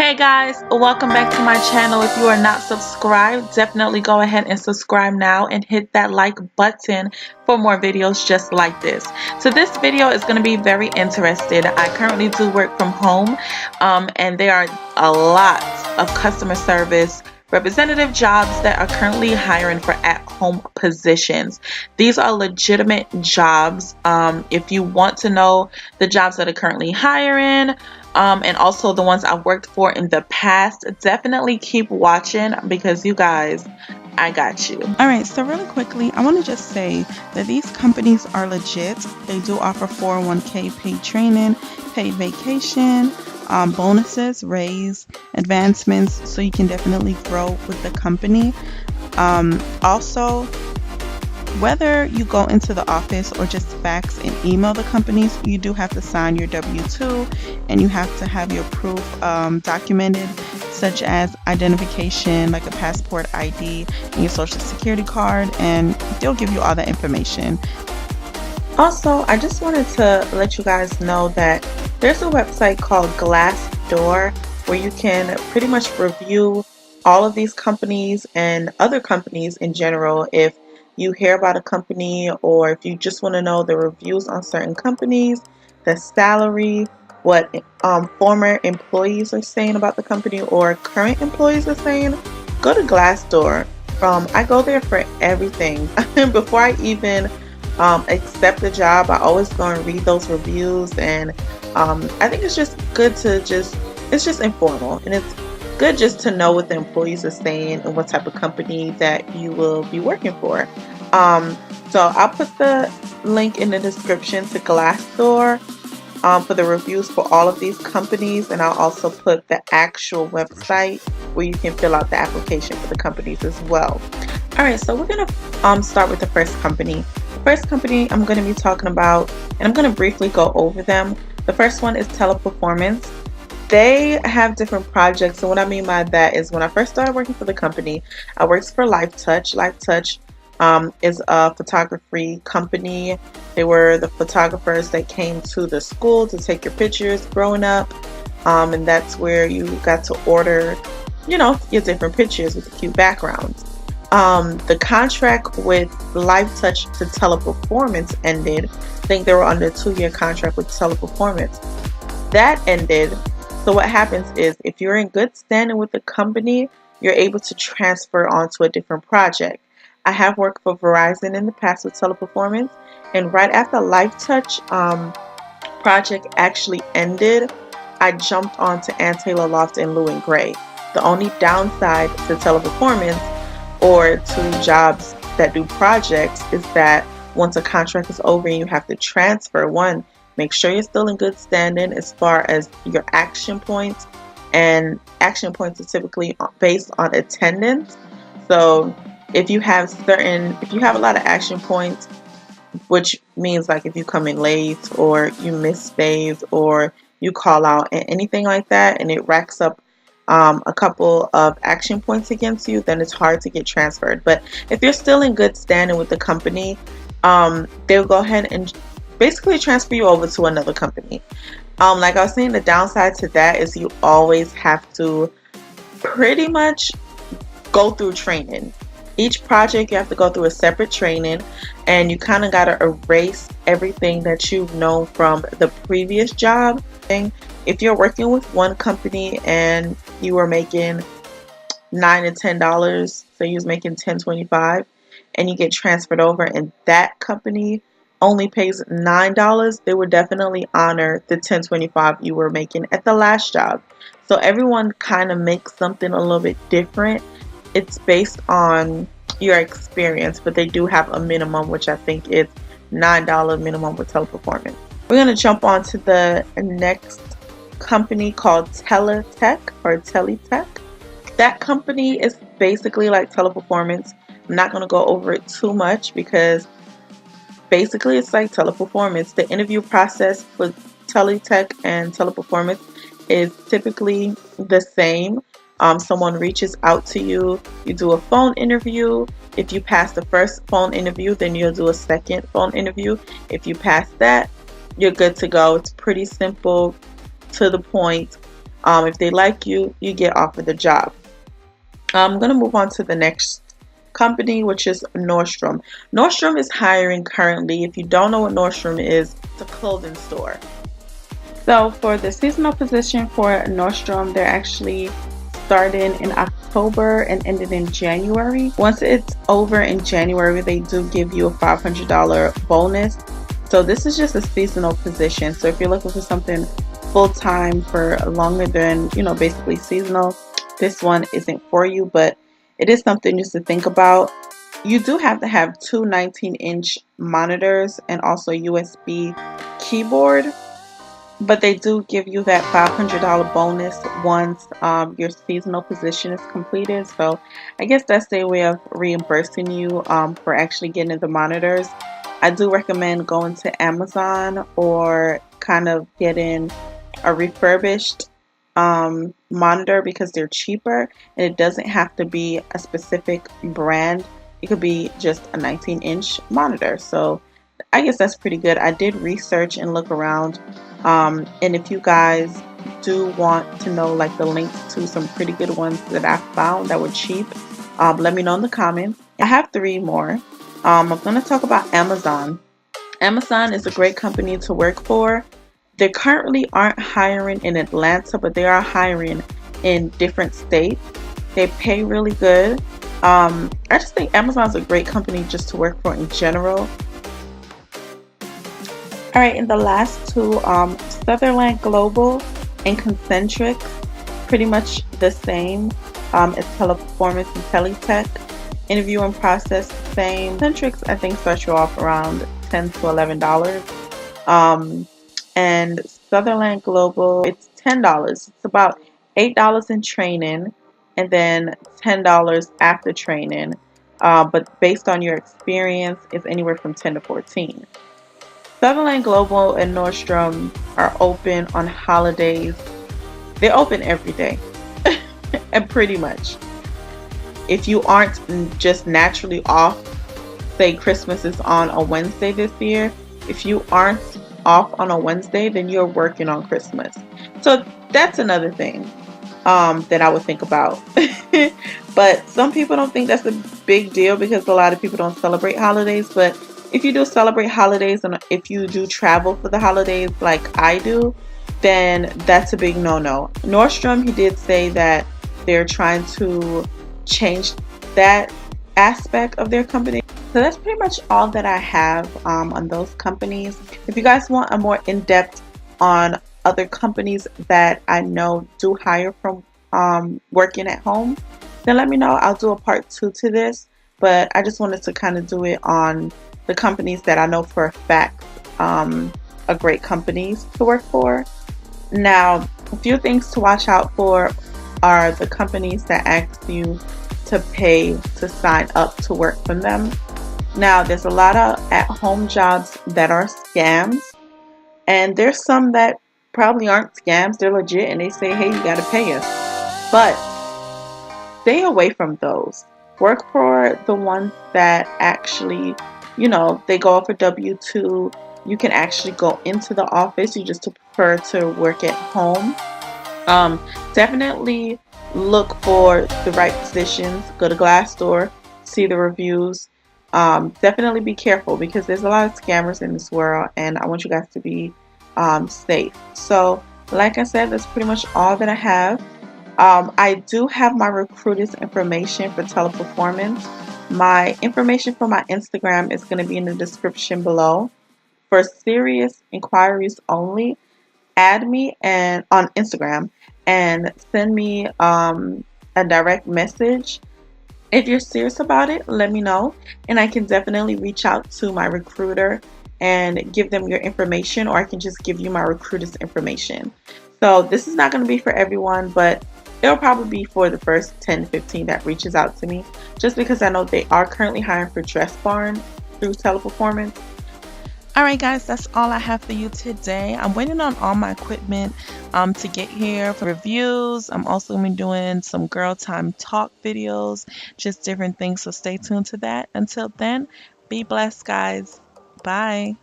Hey guys, welcome back to my channel. If you are not subscribed, definitely go ahead and subscribe now and hit that like button for more videos just like this. So this video is going to be very interesting. I currently do work from home and there are a lot of customer service representative jobs that are currently hiring for at-home positions. These are legitimate jobs. If you want to know the jobs that are currently hiring, and also the ones I've worked for in the past, definitely keep watching because you guys, I got you. Alright, so really quickly, I want to just say that these companies are legit. They do offer 401k, paid training, paid vacation, bonuses, raise, advancements, so you can definitely grow with the company. Also, whether you go into the office or just fax and email the companies, you do have to sign your W-2 and you have to have your proof documented, such as identification, like a passport ID and your social security card, and they'll give you all that information. Also, I just wanted to let you guys know that there's a website called Glassdoor where you can pretty much review all of these companies and other companies in general. If you hear about a company or if you just want to know the reviews on certain companies, the salary, what former employees are saying about the company or current employees are saying, go to Glassdoor. I go there for everything. Before I even accept a job, I always go and read those reviews, and I think it's just good to it's just informal, and it's good just to know what the employees are saying and what type of company that you will be working for. So I'll put the link in the description to Glassdoor for the reviews for all of these companies, and I'll also put the actual website where you can fill out the application for the companies as well. Alright, so we're going to start with the first company. The first company I'm going to be talking about, and I'm going to briefly go over them. The first one is Teleperformance. They have different projects, and what I mean by that is when I first started working for the company, I worked for LifeTouch. LifeTouch is a photography company. They were the photographers that came to the school to take your pictures growing up, and that's where you got to order, you know, your different pictures with the cute backgrounds. The contract with LifeTouch to Teleperformance ended. I think they were under a 2-year contract with Teleperformance. That ended. So what happens is if you're in good standing with the company, you're able to transfer onto a different project. I have worked for Verizon in the past with Teleperformance, and right after LifeTouch project actually ended, I jumped onto Ann Taylor Loft and Lou and Gray. The only downside to Teleperformance or to jobs that do projects is that once a contract is over and you have to transfer, one, make sure you're still in good standing as far as your action points, and action points are typically based on attendance. So if you have a lot of action points, which means like if you come in late or you miss days or you call out and anything like that, and it racks up a couple of action points against you, then it's hard to get transferred. But if you're still in good standing with the company, they'll go ahead and basically transfer you over to another company. Like I was saying, the downside to that is you always have to pretty much go through training. Each project you have to go through a separate training, and you kind of got to erase everything that you've known from the previous job. If you're working with one company and you were making $9 to $10, so you was making $10.25, and you get transferred over and that company only pays $9, they would definitely honor the $10.25 you were making at the last job. So everyone kind of makes something a little bit different. It's based on your experience, but they do have a minimum, which I think is $9 minimum with Teleperformance. We're going to jump on to the next company called TELETECH or TELETECH. That company is basically like Teleperformance. I'm not going to go over it too much because basically it's like Teleperformance. The interview process for TELETECH and Teleperformance is typically the same. Someone reaches out to you, you do a phone interview. If you pass the first phone interview, then you'll do a second phone interview. If you pass that, you're good to go. It's pretty simple, to the point. If they like you, you get offered the job. I'm going to move on to the next company, which is Nordstrom. Nordstrom is hiring currently. If you don't know what Nordstrom is, it's a clothing store. So for the seasonal position for Nordstrom, they're actually starting in October and ending in January. Once it's over in January, they do give you a $500 bonus. So this is just a seasonal position. So if you're looking for something full-time for longer than, basically seasonal, this one isn't for you, but it is something just to think about. You do have to have two 19-inch monitors and also USB keyboard, but they do give you that $500 bonus once your seasonal position is completed. So I guess that's their way of reimbursing you for actually getting the monitors. I do recommend going to Amazon or kind of getting a refurbished monitor because they're cheaper, and it doesn't have to be a specific brand. It could be just a 19-inch monitor. So I guess that's pretty good. I did research and look around, and if you guys do want to know like the links to some pretty good ones that I found that were cheap, let me know in the comments. I have 3 more. I'm going to talk about Amazon. Amazon is a great company to work for. They currently aren't hiring in Atlanta, but they are hiring in different states. They pay really good. I just think Amazon's a great company just to work for in general. Alright, and the last 2, Sutherland Global and CONCENTRIX, pretty much the same as Teleperformance and TELETECH. Interview and process the same. CONCENTRIX I think starts you off around $10 to $11. And Sutherland Global, it's $10. It's about $8 in training and then $10 after training. But based on your experience, it's anywhere from 10 to 14. Sutherland Global and Nordstrom are open on holidays. They're open every day, and pretty much. If you aren't just naturally off, say Christmas is on a Wednesday this year, if you aren't off on a Wednesday, then you're working on Christmas. So that's another thing that I would think about. But some people don't think that's a big deal because a lot of people don't celebrate holidays. But if you do celebrate holidays and if you do travel for the holidays like I do, then that's a big no-no. Nordstrom, he did say that they're trying to change that aspect of their company. So that's pretty much all that I have on those companies. If you guys want a more in-depth on other companies that I know do hire from working at home, then let me know. I'll do a part 2 to this, but I just wanted to kind of do it on the companies that I know for a fact are great companies to work for. Now, a few things to watch out for are the companies that ask you to pay to sign up to work for them. Now, there's a lot of at-home jobs that are scams, and there's some that probably aren't scams. They're legit, and they say, hey, you got to pay us. But stay away from those. Work for the ones that actually, they go off a W-2. You can actually go into the office. You just prefer to work at home. Definitely look for the right positions. Go to Glassdoor, see the reviews. Definitely be careful because there's a lot of scammers in this world, and I want you guys to be safe. So like I said, that's pretty much all that I have. I do have my recruiter's information for Teleperformance. My information for my Instagram is going to be in the description below. For serious inquiries only, add me and on Instagram and send me a direct message. If you're serious about it, let me know, and I can definitely reach out to my recruiter and give them your information, or I can just give you my recruiter's information. So this is not going to be for everyone, but it'll probably be for the first 10 to 15 that reaches out to me, just because I know they are currently hiring for Dress Barn through Teleperformance. Alright guys, that's all I have for you today. I'm waiting on all my equipment to get here for reviews. I'm also going to be doing some girl time talk videos, just different things, so stay tuned to that. Until then, be blessed guys. Bye.